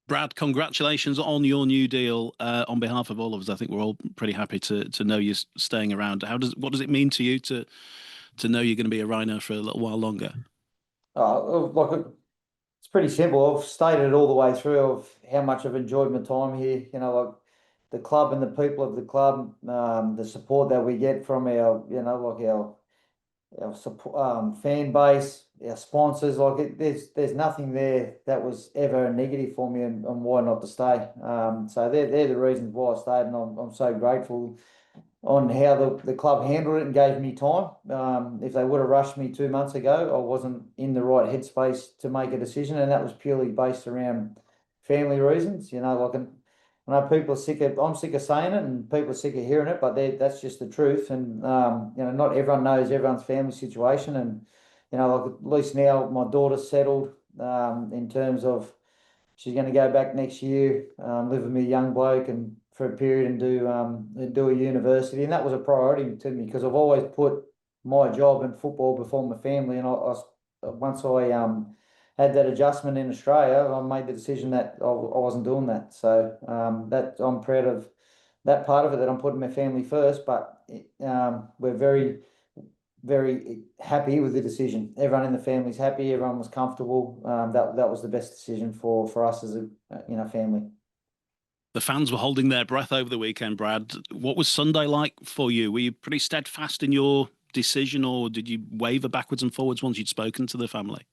Brad, congratulations on your new deal. On behalf of all of us, I think we're all pretty happy to know you're staying around. What does it mean to you to know you're going to be a Rhino for a little while longer? It's pretty simple. I've stated it all the way through of how much I've enjoyed my time here. Like the club and the people of the club, the support that we get from our support, fan base, our sponsors. There's nothing there that was ever a negative for me, and why not to stay. So they're the reasons why I stayed, and I'm so grateful on how the club handled it and gave me time. If they would have rushed me 2 months ago, I wasn't in the right headspace to make a decision, and that was purely based around family reasons. I know people are I'm sick of saying it, and people are sick of hearing it, but that's just the truth. And not everyone knows everyone's family situation, and at least now my daughter's settled in terms of she's going to go back next year, live with me, a young bloke, and for a period and do a university, and that was a priority to me because I've always put my job and football before my family. And once I had that adjustment in Australia, I made the decision that I wasn't doing that. So that I'm proud of that part of it, that I'm putting my family first. But we're very, very happy with the decision. Everyone in the family's happy. Everyone was comfortable. That was the best decision for us as a family. The fans were holding their breath over the weekend, Brad. What was Sunday like for you? Were you pretty steadfast in your decision, or did you waver backwards and forwards once you'd spoken to the family?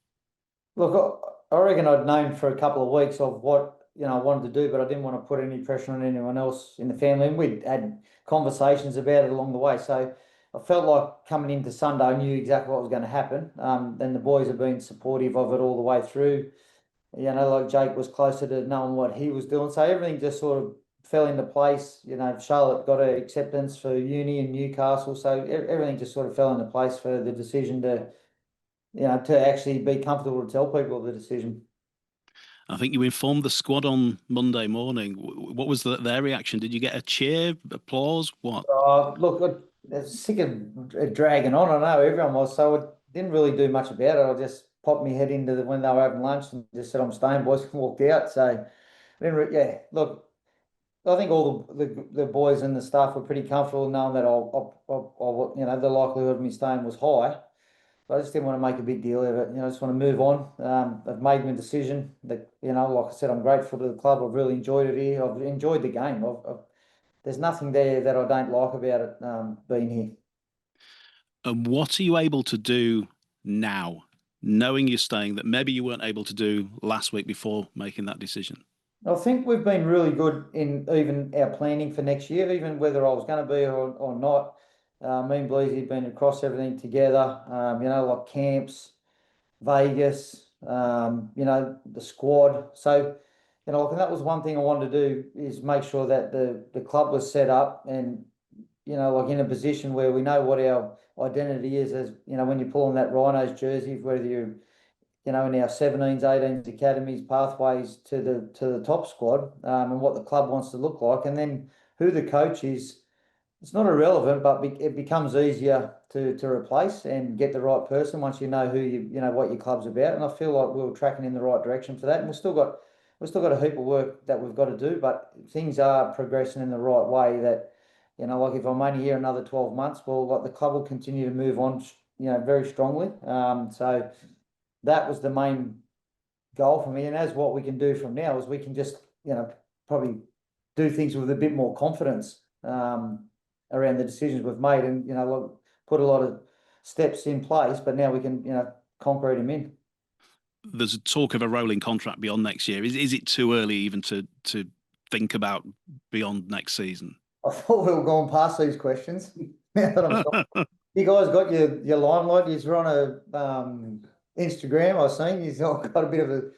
Look, I reckon I'd known for a couple of weeks of what I wanted to do, but I didn't want to put any pressure on anyone else in the family. And we'd had conversations about it along the way. So I felt like coming into Sunday, I knew exactly what was going to happen. And the boys have been supportive of it all the way through. Like Jake was closer to knowing what he was doing. So everything just sort of fell into place. Charlotte got an acceptance for uni in Newcastle. So everything just sort of fell into place for the decision to actually be comfortable to tell people the decision. I think you informed the squad on Monday morning. What was their reaction? Did you get a cheer, applause? What? Look, I was sick of it dragging on. I know everyone was, so I didn't really do much about it. I just popped my head into when they were having lunch and just said, "I'm staying, boys," and walked out. So, yeah, look, I think all the boys and the staff were pretty comfortable knowing that the likelihood of me staying was high. But I just didn't want to make a big deal of it. I just want to move on. I've made my decision. Like I said, I'm grateful to the club. I've really enjoyed it here. I've enjoyed the game. There's nothing there that I don't like about it being here. And what are you able to do now, knowing you're staying, that maybe you weren't able to do last week before making that decision? I think we've been really good in even our planning for next year, even whether I was going to be or not. Me and Bleezy have been across everything together, like camps, Vegas, the squad. So, and that was one thing I wanted to do, is make sure that the club was set up and, like in a position where we know what our identity is as, when you pull on that Rhinos jersey, whether you're, in our 17s, 18s, academies, pathways to the top squad, and what the club wants to look like. And then who the coach is, it's not irrelevant, but it becomes easier to replace and get the right person once you know what your club's about. And I feel like we were tracking in the right direction for that. And we've still got a heap of work that we've got to do, but things are progressing in the right way. That like if I'm only here another 12 months, well, like the club will continue to move on, very strongly. So that was the main goal for me. And as what we can do from now is we can just probably do things with a bit more confidence. Around the decisions we've made, and put a lot of steps in place, but now we can concrete them in. There's a talk of a rolling contract beyond next year. Is it too early even to think about beyond next season? I thought we were going past these questions. Now that you guys got your limelight. You're on a Instagram. I've seen you've got a bit of a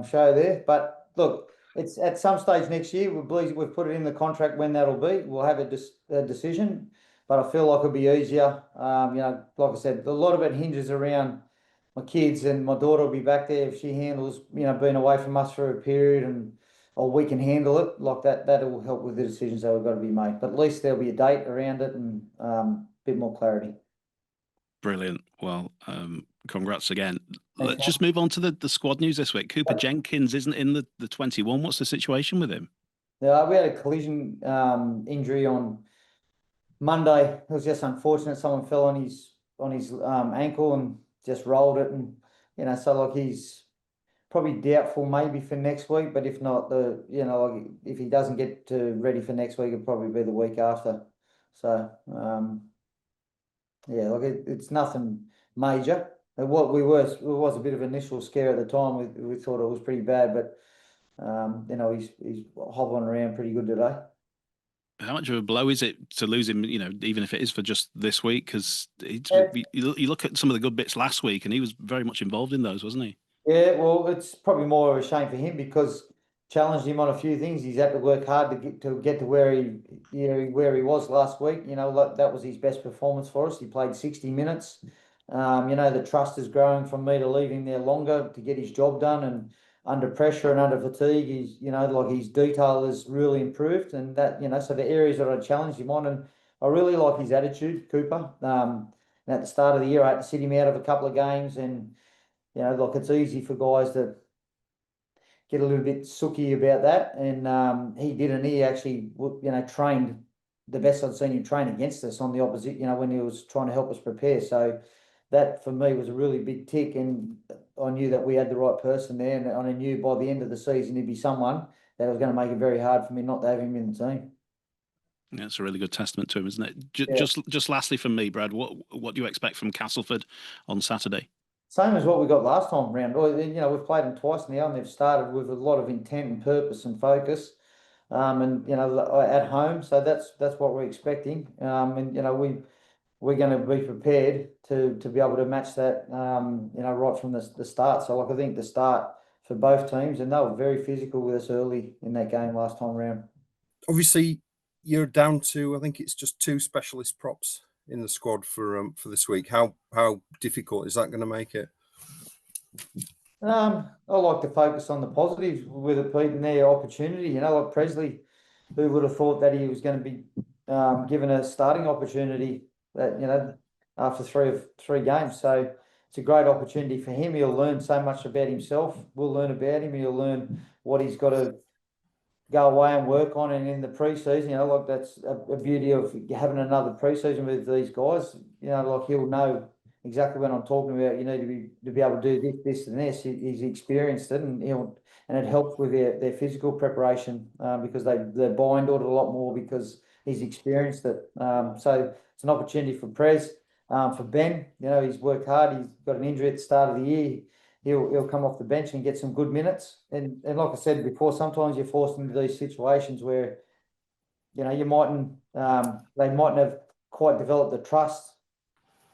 show there. But look, it's at some stage next year. We've put it in the contract when that'll be. We'll have a decision, but I feel like it'll be easier. Like I said, a lot of it hinges around my kids, and my daughter will be back there if she handles, being away from us for a period, or we can handle it like that. That will help with the decisions that have got to be made. But at least there'll be a date around it and a bit more clarity. Brilliant. Well, Congrats again. Thanks, Let's just mate. move on to the squad news this week. Cooper Jenkins isn't in the 21. What's the situation with him? Yeah, we had a collision injury on Monday. It was just unfortunate. Someone fell on his ankle and just rolled it, and so like he's probably doubtful maybe for next week. But if not, like if he doesn't get ready for next week, it'll probably be the week after. So yeah, like it's nothing major. And what it was a bit of initial scare at the time. We thought it was pretty bad, but he's hobbling around pretty good today. How much of a blow is it to lose him? Even if it is for just this week, because you look at some of the good bits last week, and he was very much involved in those, wasn't he? Yeah, well, it's probably more of a shame for him because challenged him on a few things. He's had to work hard to get to where he was last week. That was his best performance for us. He played 60 minutes. The trust is growing from me to leave him there longer to get his job done. And under pressure and under fatigue, like his detail has really improved. And so the areas that I challenged him on, and I really like his attitude, Cooper. And at the start of the year, I had to sit him out of a couple of games and like it's easy for guys to get a little bit sooky about that, and he didn't. He actually, trained the best I'd seen him train against us on the opposite. When he was trying to help us prepare. So that for me was a really big tick, and I knew that we had the right person there, and I knew by the end of the season he'd be someone that was going to make it very hard for me not to have him in the team. That's a really good testament to him, isn't it? Yeah. Just lastly from me, Brad, what do you expect from Castleford on Saturday? Same as what we got last time round. Well, we've played them twice now, and they've started with a lot of intent and purpose and focus. And at home, so that's what we're expecting. And we're going to be prepared to be able to match that. Right from the start. So like I think the start for both teams, and they were very physical with us early in that game last time round. Obviously, you're down to, I think it's just two specialist props in the squad for this week. How difficult is that going to make it? I like to focus on the positives with it, Pete, and their opportunity. Like Presley, who would have thought that he was going to be given a starting opportunity that after three games. So it's a great opportunity for him. He'll learn so much about himself. We'll learn about him. He'll learn what he's got to go away and work on. And in the preseason, like that's a beauty of having another preseason with these guys. Like he'll know exactly what I'm talking about. You need to be able to do this, and this. He's experienced it, and it helps with their physical preparation because they bind it a lot more because he's experienced it. So it's an opportunity for Prez. For Ben, he's worked hard. He's got an injury at the start of the year. He'll come off the bench and get some good minutes. And like I said before, sometimes you're forced into these situations where you mightn't they mightn't have quite developed the trust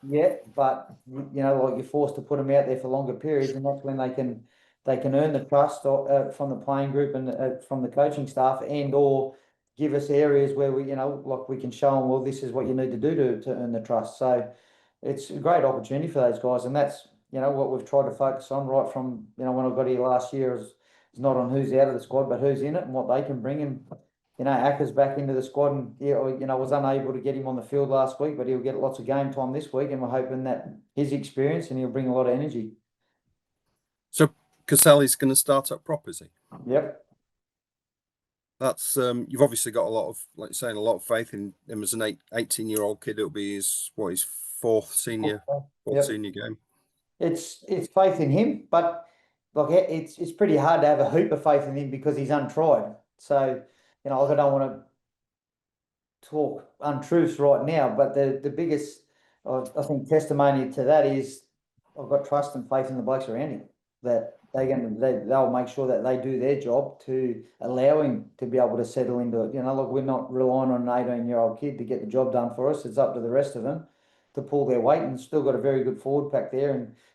yet, but like you're forced to put them out there for longer periods, and that's when they can earn the trust from the playing group and from the coaching staff, and or give us areas where we like we can show them, well, this is what you need to do to earn the trust. So it's a great opportunity for those guys, and that's what we've tried to focus on right from when I got here last year is not on who's out of the squad, but who's in it and what they can bring. And Acker's back into the squad, and I was unable to get him on the field last week, but he'll get lots of game time this week, and we're hoping that his experience and he'll bring a lot of energy. So Cassell is going to start up prop, is he? Yep. That's you've obviously got a lot of, like you're saying, a lot of faith in him as an 18-year-old kid. It'll be his fourth senior game. It's faith in him, but look, it's pretty hard to have a heap of faith in him because he's untried. So I don't want to talk untruths right now, but the biggest I think testimony to that is I've got trust and faith in the blokes around him that they'll make sure that they do their job to allow him to be able to settle into it. Look, we're not relying on an 18-year-old kid to get the job done for us. It's up to the rest of them to pull their weight, and still got a very good forward pack there.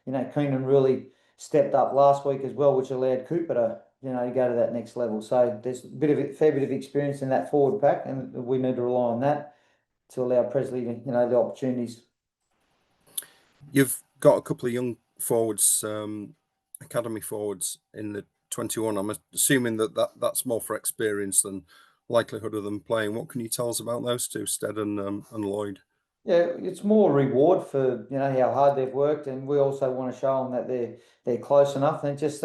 And Keenan really stepped up last week as well, which allowed Cooper to go to that next level. So there's fair bit of experience in that forward pack, and we need to rely on that to allow Presley the opportunities. You've got a couple of young forwards, academy forwards in the 21. I'm assuming that's more for experience than likelihood of them playing. What can you tell us about those two, Stead and Lloyd? Yeah, it's more reward for, you know, how hard they've worked, and we also want to show them that they're close enough, and just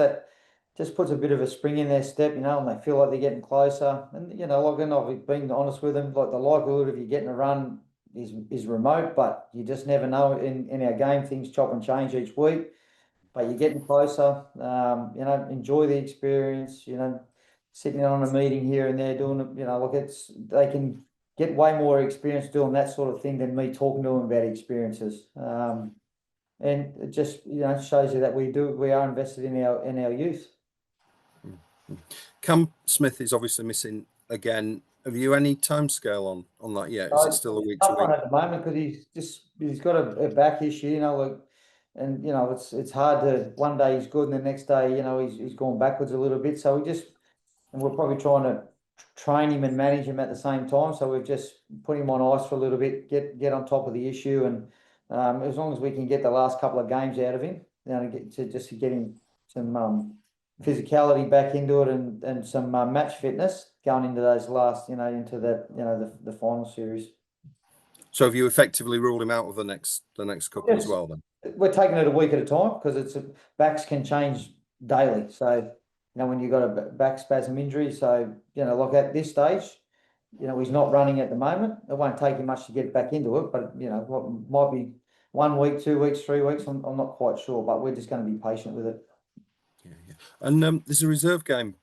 puts a bit of a spring in their step, you know, and they feel like they're getting closer. And you know, like, and I've been honest with them, like the likelihood of you getting a run is remote, but you just never know. In our game, things chop and change each week, but you're getting closer. You know, enjoy the experience. You know, sitting on a meeting here and there doing it. You know, like they can get way more experience doing that sort of thing than me talking to them about experiences. And it just, you know, shows you that we are invested in our youth. Cam Smith is obviously missing again. Have you any timescale on that yet? Is it still a week to Tough one week? at the moment because he's got a back issue, you know, like, and you know it's hard to, one day he's good and the next day, you know, he's gone backwards a little bit. So and we're probably trying to train him and manage him at the same time. So we've just put him on ice for a little bit, get on top of the issue, and as long as we can get the last couple of games out of him, you know, to get him some physicality back into it, and some match fitness going into those last, you know, into that, you know, the final series. So have you effectively ruled him out of the next couple as well then? We're taking it a week at a time because backs can change daily. So, you know, when you've got a back spasm injury, so, you know, like at this stage, you know, he's not running at the moment. It won't take him much to get back into it, but you know, what might be 1 week, 2 weeks, 3 weeks. I'm not quite sure, but we're just going to be patient with it. Yeah. And there's a reserve game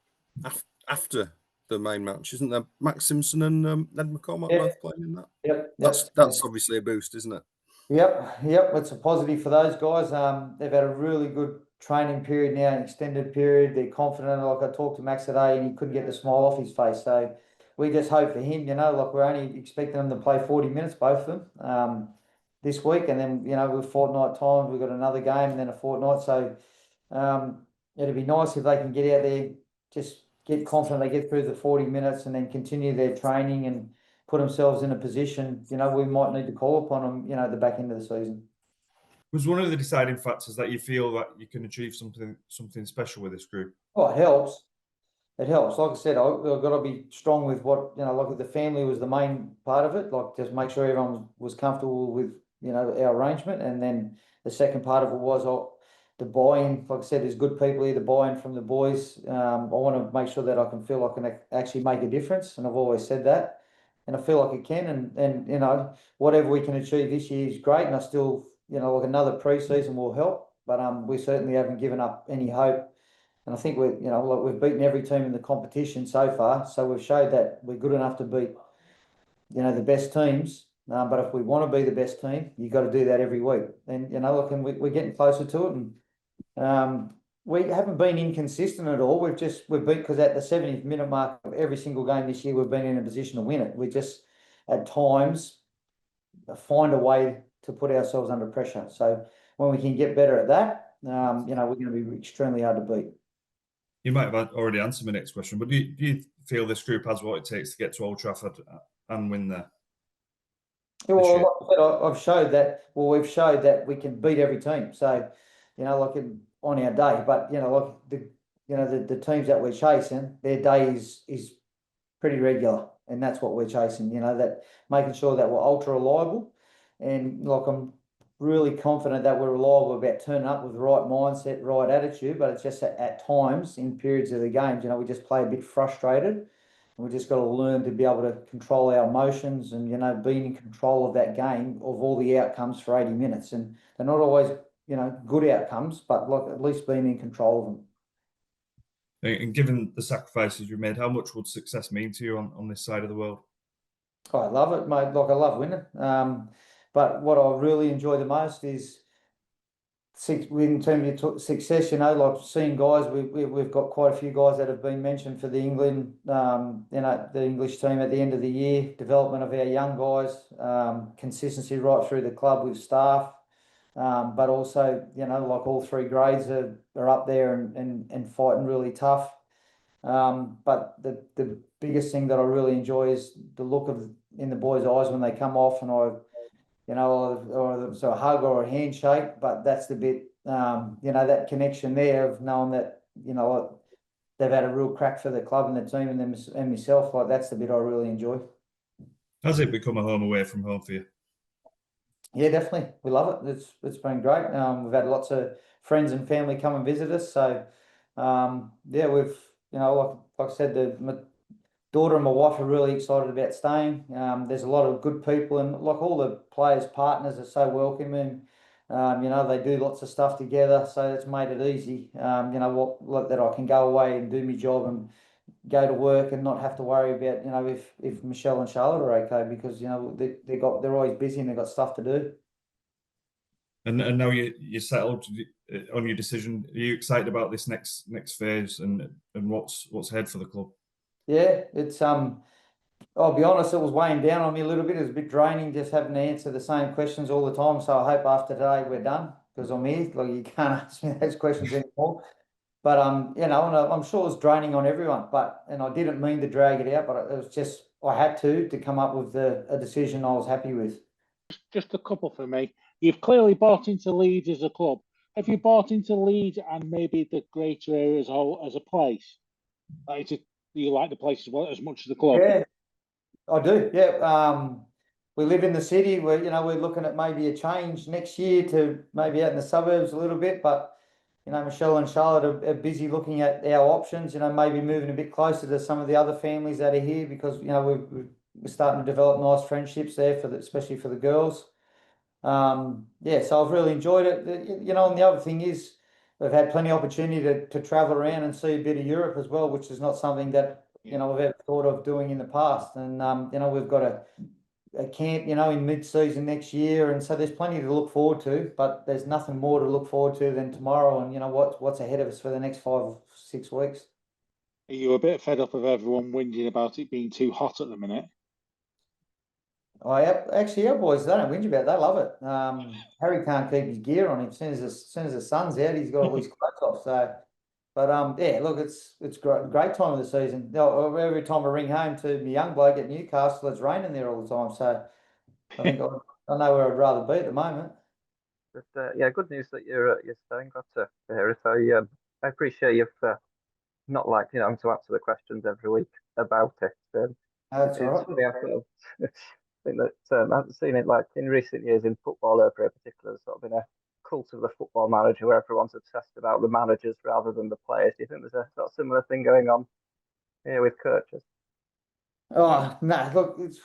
after the main match, isn't there? Max Simpson and Ned McCormack both playing in that. Yep. That's obviously a boost, isn't it? Yep. It's a positive for those guys. They've had a really good training period now, an extended period. They're confident. Like, I talked to Max today, and he couldn't get the smile off his face. So we just hope for him. You know, like, we're only expecting them to play 40 minutes, both of them, this week, and then, you know, with fortnight times, we've got another game and then a fortnight. So it'd be nice if they can get out there, just get confident, they get through the 40 minutes, and then continue their training and put themselves in a position, you know, we might need to call upon them, you know, at the back end of the season. Was one of the deciding factors that you feel that you can achieve something special with this group? Oh, it helps. It helps. Like I said, I've got to be strong with what, you know, like the family was the main part of it. Like, just make sure everyone was comfortable with, you know, our arrangement. And then the second part of it was the buy-in. Like I said, there's good people here, the buy-in from the boys. I want to make sure that I can feel I can actually make a difference. And I've always said that. And I feel like I can, and you know, whatever we can achieve this year is great, and I still, you know, like, another pre-season will help, but we certainly haven't given up any hope, and I think you know, like, we've beaten every team in the competition so far, so we've showed that we're good enough to beat, you know, the best teams. But if we want to be the best team, you've got to do that every week, and you know, look, and we're getting closer to it, and we haven't been inconsistent at all. We've beat, because at the 70th minute mark of every single game this year, we've been in a position to win it. We just, at times, find a way to put ourselves under pressure. So when we can get better at that, you know, we're going to be extremely hard to beat. You might have already answered my next question, but do you feel this group has what it takes to get to Old Trafford and win there? Well, like I said, I've showed that. Well, we've showed that we can beat every team. So, you know, like, on our day, but you know, like, the teams that we're chasing, their day is pretty regular, and that's what we're chasing. You know, that making sure that we're ultra reliable, and like, I'm really confident that we're reliable about turning up with the right mindset, right attitude. But it's just that at times in periods of the games, you know, we just play a bit frustrated. We just got to learn to be able to control our emotions and, you know, being in control of that game, of all the outcomes for 80 minutes. And they're not always, you know, good outcomes, but like, at least being in control of them. And given the sacrifices you made, how much would success mean to you on this side of the world? Oh, I love it, mate. Like, I love winning. But what I really enjoy the most is, in terms of success, you know, like, seeing guys, we've got quite a few guys that have been mentioned for the England, you know, the English team at the end of the year, development of our young guys, consistency right through the club with staff, but also, you know, like, all three grades are up there and fighting really tough. But the biggest thing that I really enjoy is the look in the boys' eyes when they come off, and you know, or so a hug or a handshake, but that's the bit, you know, that connection there of knowing that, you know, they've had a real crack for the club and the team and myself. Like, that's the bit I really enjoy. Has it become a home away from home for you? Yeah, definitely. We love it. It's been great. We've had lots of friends and family come and visit us. So, yeah, we've like I said, my daughter and my wife are really excited about staying. There's a lot of good people, and like all the players' partners are so welcoming. They do lots of stuff together, so it's made it easy. That I can go away and do my job and go to work and not have to worry about if Michelle and Charlotte are okay, because they're always busy and they've got stuff to do. And now you're settled on your decision. Are you excited about this next phase and what's ahead for the club? Yeah, it's I'll be honest, it was weighing down on me a little bit. It was a bit draining just having to answer the same questions all the time. So I hope after today we're done, because I'm here. Like, you can't ask me those questions anymore. But and I'm sure it's draining on everyone. And I didn't mean to drag it out, but it was just I had to come up with a decision I was happy with. Just a couple for me. You've clearly bought into Leeds as a club. Have you bought into Leeds and maybe the greater area as a whole, as a place? Do you like the place as well as much as the club? Yeah, I do. Yeah. We live in the city. We're looking at maybe a change next year to maybe out in the suburbs a little bit, but Michelle and Charlotte are busy looking at our options, maybe moving a bit closer to some of the other families that are here, because, we're starting to develop nice friendships there especially for the girls. Yeah, so I've really enjoyed it. And the other thing is we've had plenty of opportunity to travel around and see a bit of Europe as well, which is not something that, we've ever thought of doing in the past. And, we've got a camp, in mid-season next year, and so there's plenty to look forward to. But there's nothing more to look forward to than tomorrow, and what's ahead of us for the next 5 or 6 weeks. Are you a bit fed up of everyone whinging about it being too hot at the minute? Actually, our boys, they don't whinge about it. They love it. Harry can't keep his gear on him. As soon as the sun's out, he's got all his clothes off. So, but yeah, look, it's great time of the season. Every time I ring home to my young bloke at Newcastle, it's raining there all the time. So I think I know where I'd rather be at the moment. But yeah, good news that you're staying. Glad to hear it. I appreciate you've not having to answer the questions every week about it. That's all right. Something I sort of think that I haven't seen it like in recent years in football over in particular. There's sort of been a cult of the football manager where everyone's obsessed about the managers rather than the players. Do you think there's a sort of similar thing going on here with coaches? Oh, no, look, it's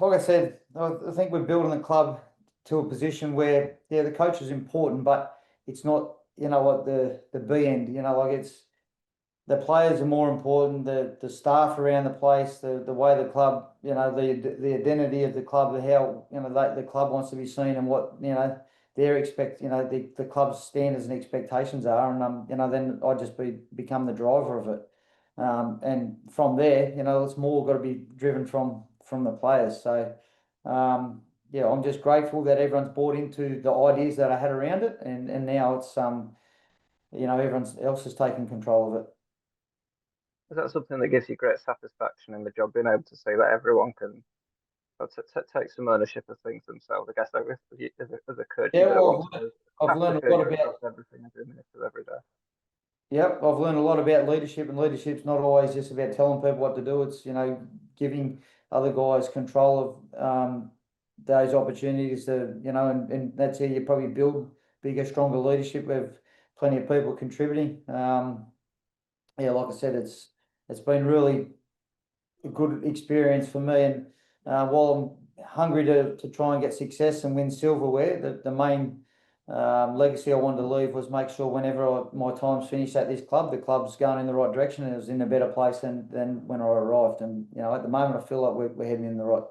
like I said, I think we're building the club to a position where, yeah, the coach is important, but it's not, the B end, it's the players are more important, the staff around the place, the way the club, the identity of the club, how, the club wants to be seen, and what, their the club's standards and expectations are. And, then I just become the driver of it. And from there, it's more got to be driven from the players. So, yeah, I'm just grateful that everyone's bought into the ideas that I had around it, and now it's everyone else is taking control of it. Is that something that gives you great satisfaction in the job, being able to say that everyone can take some ownership of things themselves? I guess as a coach, Yeah, I've learned a lot about everything every day. Yep, I've learned a lot about leadership, and leadership's not always just about telling people what to do. It's, giving other guys control of those opportunities to, and that's how you probably build bigger, stronger leadership with plenty of people contributing. Yeah, like I said, it's been really a good experience for me. And while I'm hungry to try and get success and win silverware, the main legacy I wanted to leave was make sure whenever my time's finished at this club, the club's going in the right direction and it was in a better place than when I arrived. And at the moment, I feel like we're heading in the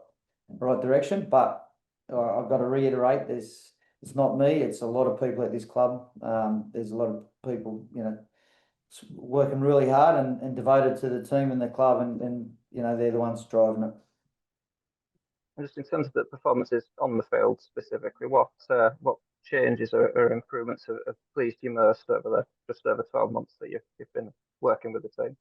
right direction. But I've got to reiterate, it's not me; it's a lot of people at this club. There's a lot of people, working really hard and devoted to the team and the club, and they're the ones driving it. Just in terms of the performances on the field specifically, what changes or improvements have pleased you most over just over 12 months that you've been working with the team?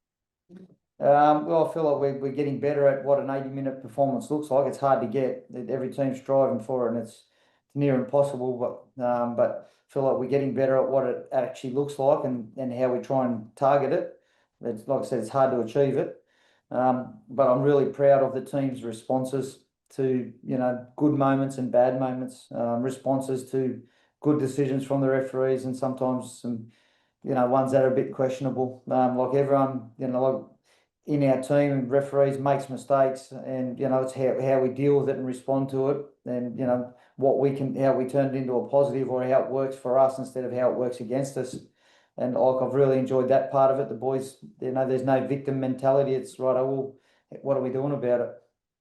Well, I feel like we're getting better at what an 80-minute performance looks like. It's hard to get. Every team's striving for it, and it's near impossible. But I feel like we're getting better at what it actually looks like, and how we try and target it. It's, like I said, it's hard to achieve it. But I'm really proud of the team's responses to, you know, good moments and bad moments, responses to good decisions from the referees, and sometimes some, you know, ones that are a bit questionable. Like everyone, you know, like in our team, referees makes mistakes, and you know, it's how we deal with it and respond to it, and you know, how we turn it into a positive, or how it works for us instead of how it works against us. And like, I've really enjoyed that part of it. The boys, you know, there's no victim mentality. It's right. Well, what are we doing about it?